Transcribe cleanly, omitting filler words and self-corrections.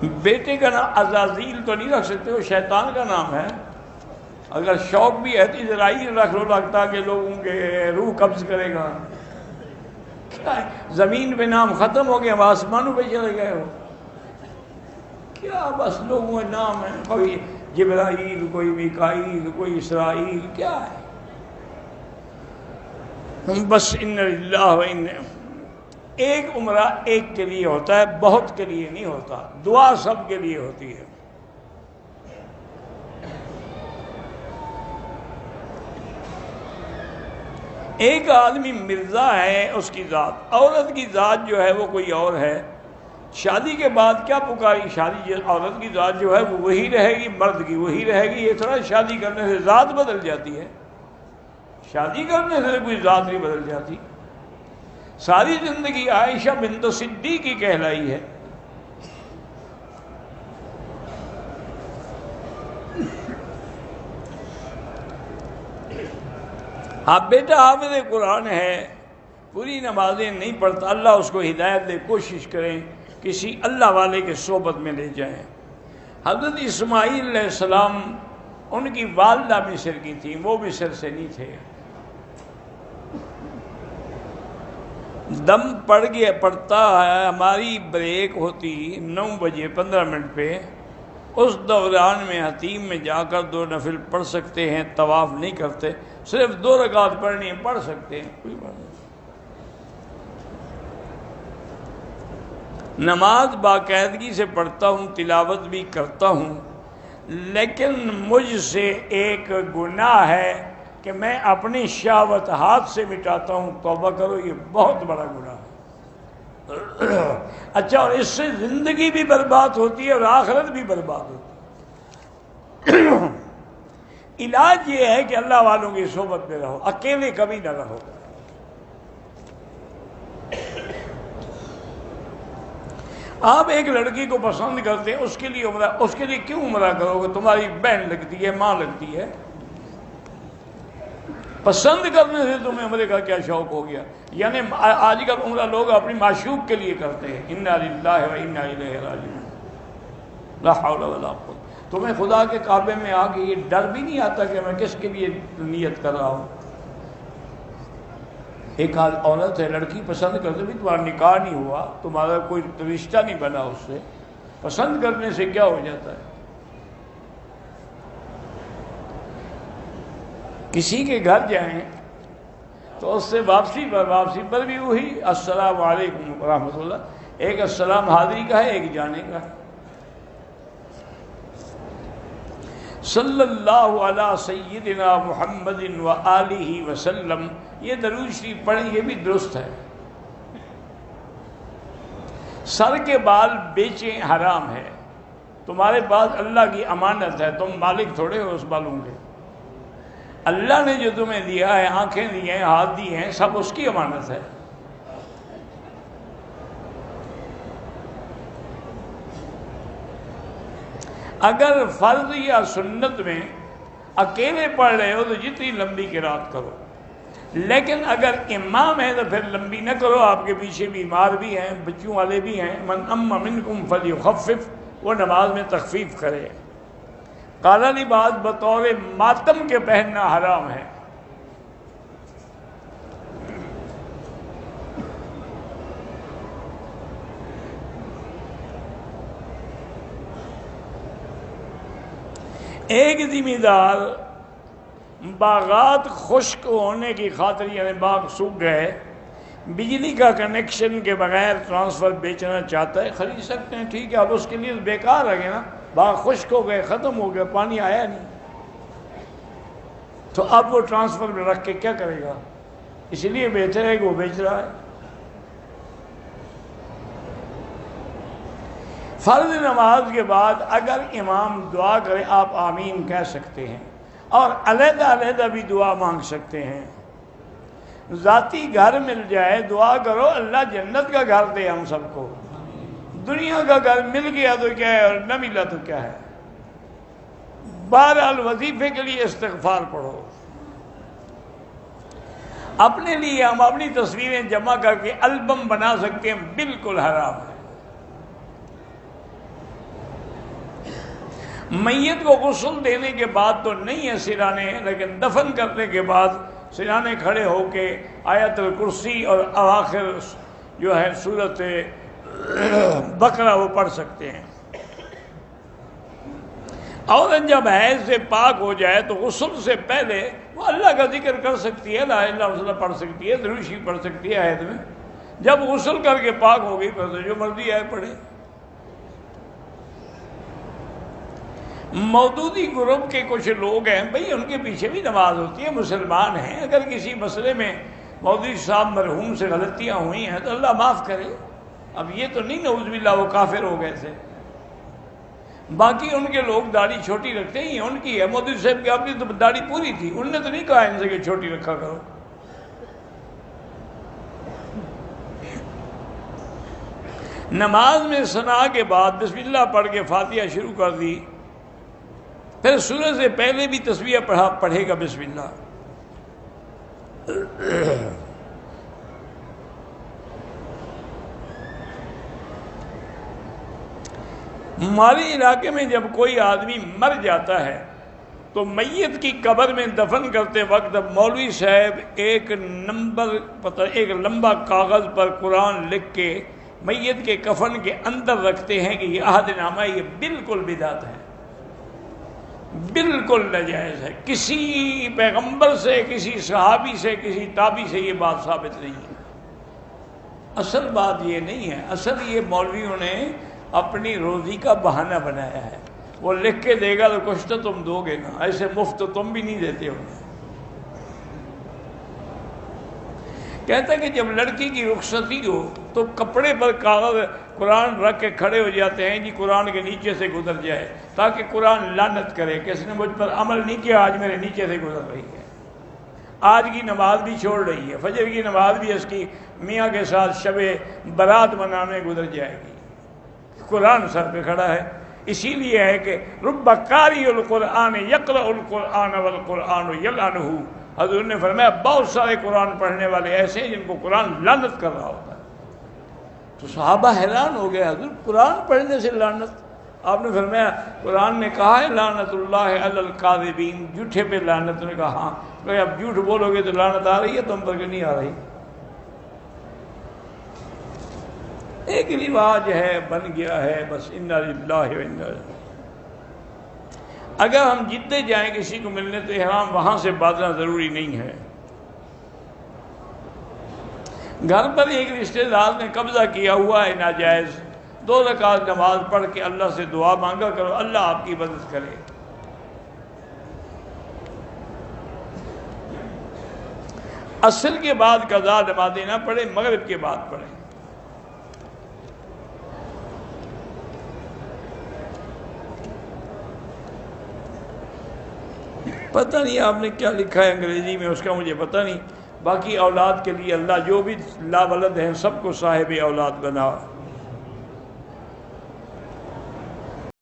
بیٹے کا نام عزازیل تو نہیں رکھ سکتے، وہ شیطان کا نام ہے. اگر شوق بھی ہے تو اسرائیل رکھ لو، لگتا کہ لوگوں کے روح قبض کرے گا. کیا ہے؟ زمین پہ نام ختم ہو گیا، آسمانوں پہ چلے گئے ہو. کیا بس لوگوں کے نام ہیں، کوئی جبرائیل، کوئی میکائیل، کوئی اسرائیل، کیا ہے؟ بس ان اللہ و ان ایک عمرہ ایک کے لیے ہوتا ہے، بہت کے لیے نہیں ہوتا. دعا سب کے لیے ہوتی ہے. ایک آدمی مرزا ہے، اس کی ذات، عورت کی ذات جو ہے وہ کوئی اور ہے. شادی کے بعد کیا پکاری؟ شادی عورت کی ذات جو ہے وہ وہی رہے گی، مرد کی وہی رہے گی. یہ تھوڑا شادی کرنے سے ذات بدل جاتی ہے. شادی کرنے سے کوئی ذات نہیں بدل جاتی. ساری زندگی عائشہ بنت صدیق کی کہلائی ہے. اب بیٹا حافظ قرآن ہے، پوری نمازیں نہیں پڑھتا، اللہ اس کو ہدایت دے، کوشش کریں کسی اللہ والے کے صحبت میں لے جائیں. حضرت اسماعیل علیہ السلام، ان کی والدہ مصر کی تھیں، وہ مصر سے نہیں تھے. دم پڑتا ہے، ہماری بریک ہوتی 9 بجے 15 منٹ پہ، اس دوران میں حتیم میں جا کر 2 نفل پڑھ سکتے ہیں. طواف نہیں کرتے، صرف 2 رکعت پڑھنی ہے، پڑھ سکتے ہیں، کوئی بات نہیں. نماز باقاعدگی سے پڑھتا ہوں، تلاوت بھی کرتا ہوں، لیکن مجھ سے ایک گناہ ہے کہ میں اپنی شہوت ہاتھ سے مٹاتا ہوں. توبہ کرو، یہ بہت بڑا گناہ ہے. اچھا، اور اس سے زندگی بھی برباد ہوتی ہے اور آخرت بھی برباد ہوتی ہے. علاج یہ ہے کہ اللہ والوں کی صحبت میں رہو، اکیلے کبھی نہ رہو. آپ ایک لڑکی کو پسند کرتے ہیں، اس کے لیے کیوں عمرہ کرو گے؟ تمہاری بہن لگتی ہے، ماں لگتی ہے. پسند کرنے سے تمہیں عمرے کا کیا شوق ہو گیا؟ یعنی آج کل عمرہ لوگ اپنی معشوق کے لیے کرتے ہیں. انا للہ و انا الیہ راجعون. لا حول ولا قوت. تمہیں خدا کے کعبے میں آ کے یہ ڈر بھی نہیں آتا کہ میں کس کے لیے نیت کر رہا ہوں؟ ایک عورت ہے، لڑکی پسند کرتے بھی، تمہارا نکاح نہیں ہوا، تمہارا کوئی رشتہ نہیں بنا اس سے، پسند کرنے سے کیا ہو جاتا ہے؟ کسی کے گھر جائیں تو اس سے واپسی پر بھی وہی السلام علیکم ورحمۃ اللہ. ایک السلام حاضری کا ہے، ایک جانے کا ہے. صلی اللہ علی سیدنا محمد و آلہ وسلم، یہ درود شریف پڑھیں، یہ بھی درست ہے. سر کے بال بیچیں حرام ہے. تمہارے پاس اللہ کی امانت ہے، تم مالک تھوڑے ہو اس بالوں کے. اللہ نے جو تمہیں دیا ہے، آنکھیں دی ہیں، ہاتھ دی ہیں، سب اس کی امانت ہے. اگر فرض یا سنت میں اکیلے پڑھ رہے ہو تو جتنی لمبی قرات کرو، لیکن اگر امام ہے تو پھر لمبی نہ کرو. آپ کے پیچھے بیمار بھی ہیں، بچوں والے بھی ہیں. من ام منکم فلیخفف، وہ نماز میں تخفیف کرے. کالا لباس بطور ماتم کے پہننا حرام ہے. ایک ذمہ دار باغات خشک ہونے کی خاطر، یعنی باغ سوکھ گئے، بجلی کا کنیکشن کے بغیر ٹرانسفر بیچنا چاہتا ہے، خرید سکتے ہیں، ٹھیک ہے. اب اس کے لیے بیکار ہے نا، باغ خشک ہو گئے، ختم ہو گئے، پانی آیا نہیں، تو اب وہ ٹرانسفر میں رکھ کے کیا کرے گا؟ اس لیے بہتر ہے کہ وہ بیچ رہا ہے. فرض نماز کے بعد اگر امام دعا کرے، آپ آمین کہہ سکتے ہیں، اور علیحدہ علیحدہ بھی دعا مانگ سکتے ہیں. ذاتی گھر مل جائے، دعا کرو اللہ جنت کا گھر دے ہم سب کو. دنیا کا گھر مل گیا تو کیا ہے، اور نہ ملا تو کیا ہے. بہرحال وظیفے کے لیے استغفار پڑھو. اپنے لیے ہم اپنی تصویریں جمع کر کے البم بنا سکتے ہیں، بالکل حرام ہے. میت کو غسل دینے کے بعد تو نہیں ہے سرانے، لیکن دفن کرنے کے بعد سرانے کھڑے ہو کے آیت الکرسی اور اواخر جو ہے سورۃ بقرہ وہ پڑھ سکتے ہیں۔ عورت جب حیض سے پاک ہو جائے تو غسل سے پہلے وہ اللہ کا ذکر کر سکتی ہے، لا الہ الا اللہ پڑھ سکتی ہے، درود شریف پڑھ سکتی ہے حیض میں۔ جب غسل کر کے پاک ہو گئی پھر جو مرضی ہے پڑھے۔ مودودی گروپ کے کچھ لوگ ہیں بھئی، ان کے پیچھے بھی نماز ہوتی ہے، مسلمان ہیں، اگر کسی مسئلے میں مودودی صاحب مرحوم سے غلطیاں ہوئی ہیں تو اللہ معاف کرے۔ اب یہ تو نہیں نعوذ باللہ وہ کافر ہو گئے تھے۔ باقی ان کے لوگ داڑھی چھوٹی رکھتے ہیں، ان کی ہے۔ مودودی صاحب کی اپنی تو داڑھی پوری تھی، انہوں نے تو نہیں کہا ان سے کہ چھوٹی رکھا کرو۔ نماز میں ثنا کے بعد بسم اللہ پڑھ کے فاتحہ شروع کر دی، پھر سورہ سے پہلے بھی تسبیح پڑھے گا بسم اللہ۔ ہمارے علاقے میں جب کوئی آدمی مر جاتا ہے تو میت کی قبر میں دفن کرتے وقت مولوی صاحب ایک لمبا کاغذ پر قرآن لکھ کے میت کے کفن کے اندر رکھتے ہیں کہ یہ عہد نامہ، یہ بالکل بدعت ہے، بالکل ناجائز ہے۔ کسی پیغمبر سے، کسی صحابی سے، کسی تابعی سے یہ بات ثابت نہیں ہے۔ اصل بات یہ نہیں ہے، اصل یہ مولویوں نے اپنی روزی کا بہانہ بنایا ہے۔ وہ لکھ کے دے گا تو کچھ تو تم دو گے نا، ایسے مفت تو تم بھی نہیں دیتے ہو۔ کہتا ہے کہ جب لڑکی کی رخصتی ہو تو کپڑے پر کاغذ قرآن رکھ کے کھڑے ہو جاتے ہیں، جی قرآن کے نیچے سے گزر جائے، تاکہ قرآن لعنت کرے کہ اس نے مجھ پر عمل نہیں کیا، آج میرے نیچے سے گزر رہی ہے، آج کی نماز بھی چھوڑ رہی ہے، فجر کی نماز بھی اس کی میاں کے ساتھ شب برات منانے گزر جائے گی۔ قرآن سر پہ کھڑا ہے۔ اسی لیے ہے کہ رب قاری القرآن یقرأ القرآن والقرآن یلعنہ، حضور نے فرمایا بہت سارے قرآن پڑھنے والے ایسے ہیں جن کو قرآن لعنت کر رہا ہوتا ہے۔ تو صحابہ حیران ہو گئے، حضور قرآن پڑھنے سے لعنت؟ آپ نے فرمایا قرآن نے کہا ہے لعنت اللہ علی الکاذبین، جھوٹے پہ لعنت۔ نے کہا ہاں، کہ اب جھوٹ بولو گے تو لعنت آ رہی ہے تم پر کہ نہیں آ رہی؟ ایک رواج ہے، بن گیا ہے بس، انا للہ و انا الیہ۔ اگر ہم جدے جائیں کسی کو ملنے تو احرام وہاں سے باندھنا ضروری نہیں ہے۔ گھر پر ایک رشتہ دار نے قبضہ کیا ہوا ہے ناجائز، 2 رکعت نماز پڑھ کے اللہ سے دعا مانگا کرو، اللہ آپ کی مدد کرے۔ عصر کے بعد قضا نمازیں نہ پڑھیں، مغرب کے بعد پڑھیں۔ پتہ نہیں آپ نے کیا لکھا ہے انگریزی میں، اس کا مجھے پتہ نہیں۔ باقی اولاد کے لیے اللہ جو بھی لا ولد ہیں سب کو صاحب اولاد بنا۔